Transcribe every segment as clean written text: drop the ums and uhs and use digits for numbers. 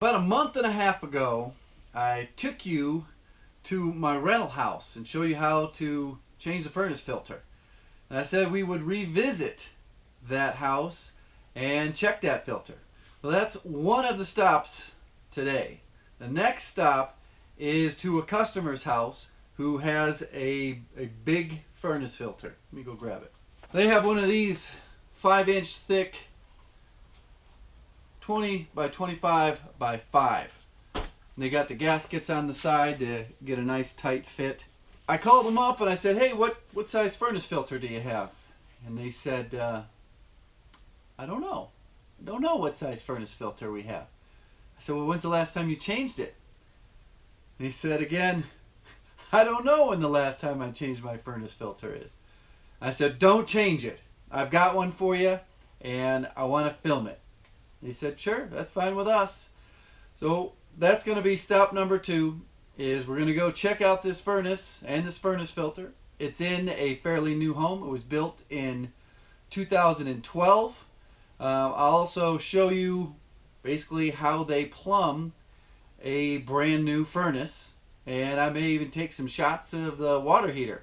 About a month and a half ago, I took you to my rental house and showed you how to change the furnace filter. And I said we would revisit that house and check that filter. Well, that's one of the stops today. The next stop is to a customer's house who has a big furnace filter. Let me go grab it. They have one of these 5-inch thick 20 by 25 by 5. And they got the gaskets on the side to get a nice tight fit. I called them up and I said, hey, what size furnace filter do you have? And they said, I don't know. I don't know what size furnace filter we have. I said, well, when's the last time you changed it? And he said again, I don't know when the last time I changed my furnace filter is. I said, don't change it. I've got one for you and I want to film it. He said, sure, that's fine with us. So that's going to be stop number 2, is we're going to go check out this furnace and this furnace filter. It's in a fairly new home. It was built in 2012. I'll also show you basically how they plumb a brand new furnace. And I may even take some shots of the water heater,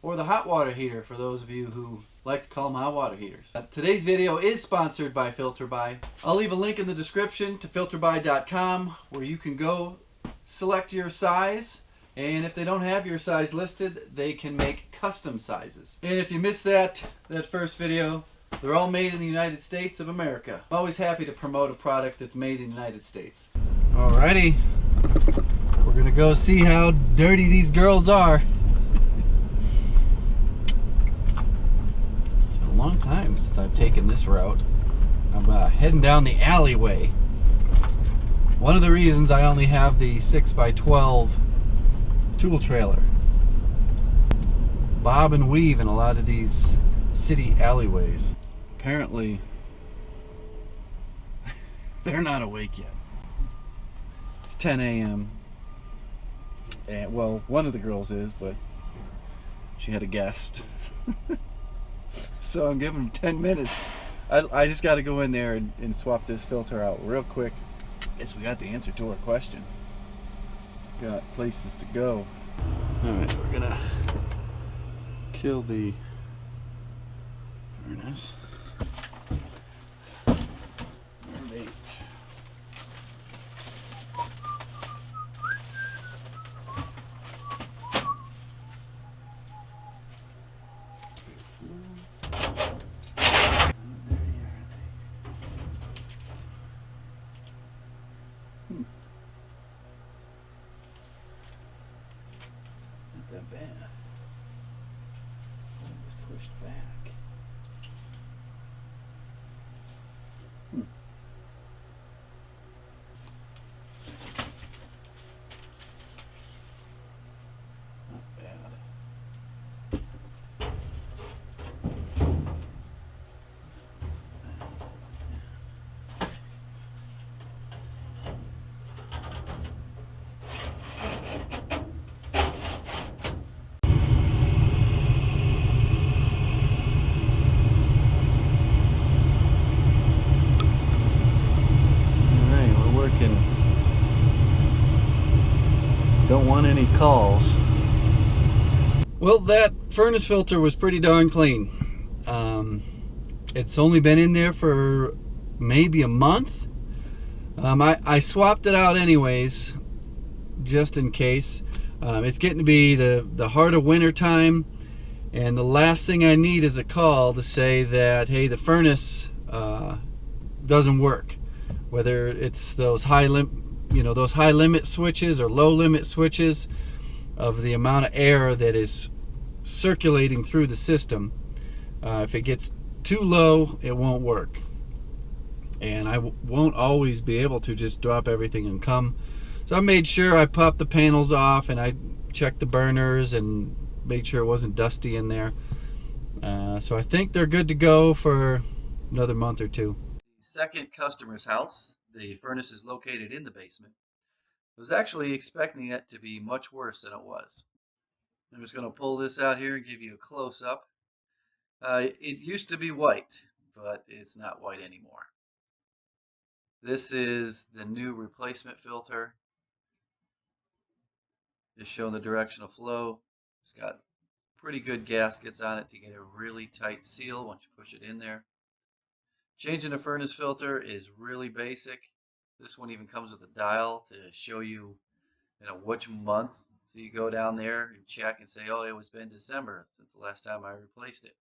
or the hot water heater for those of you who like to call them hot water heaters. Today's video is sponsored by FilterBuy. I'll leave a link in the description to filterbuy.com where you can go select your size, and if they don't have your size listed, they can make custom sizes. And if you missed that first video, they're all made in the United States of America. I'm always happy to promote a product that's made in the United States. Alrighty, we're gonna go see how dirty these girls are. Long time since I've taken this route. I'm heading down the alleyway. One of the reasons I only have the 6x12 tool trailer. Bob and weave in a lot of these city alleyways. Apparently they're not awake yet. It's 10 a.m. and well, one of the girls is, but she had a guest. So I'm giving them 10 minutes. I just got to go in there and swap this filter out real quick. Guess we got the answer to our question. Got places to go. Alright, we're gonna kill the furnace. Alright. Not that bad. It was pushed back. Not bad. Don't want any calls. Well, that furnace filter was pretty darn clean. It's only been in there for maybe a month. I swapped it out anyways, just in case. It's getting to be the heart of winter time, and the last thing I need is a call to say that, hey, the furnace doesn't work. Whether it's those high limit switches or low limit switches of the amount of air that is circulating through the system. If it gets too low, it won't work. And I won't always be able to just drop everything and come. So I made sure I popped the panels off and I checked the burners and made sure it wasn't dusty in there. So I think they're good to go for another month or two. The second customer's house, the furnace is located in the basement. I was actually expecting it to be much worse than it was. I'm just going to pull this out here and give you a close-up. It used to be white, but it's not white anymore. This is the new replacement filter. Just showing the direction of flow. It's got pretty good gaskets on it to get a really tight seal once you push it in there. Changing the furnace filter is really basic. This one even comes with a dial to show you, which month. So you go down there and check and say, oh, it was been December since the last time I replaced it.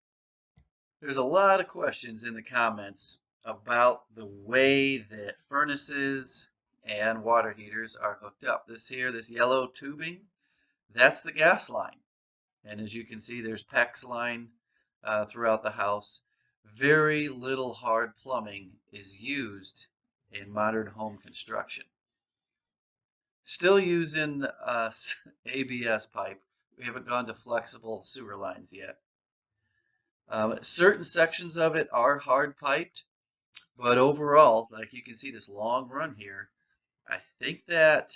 There's a lot of questions in the comments about the way that furnaces and water heaters are hooked up. This yellow tubing, that's the gas line. And as you can see, there's PEX line throughout the house. Very little hard plumbing is used in modern home construction. Still using ABS pipe. We haven't gone to flexible sewer lines yet. Certain sections of it are hard piped, but overall, like you can see this long run here, I think that,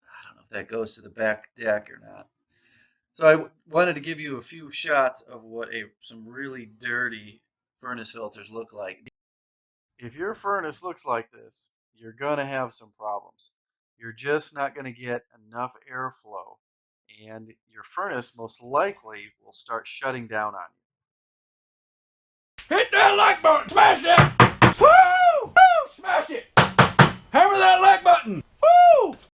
I don't know if that goes to the back deck or not. So I wanted to give you a few shots of what some really dirty furnace filters look like. If your furnace looks like this, you're going to have some problems. You're just not going to get enough airflow, and your furnace most likely will start shutting down on you. Hit that like button, smash it! Woo! Woo! Smash it! Hammer that like button! Woo!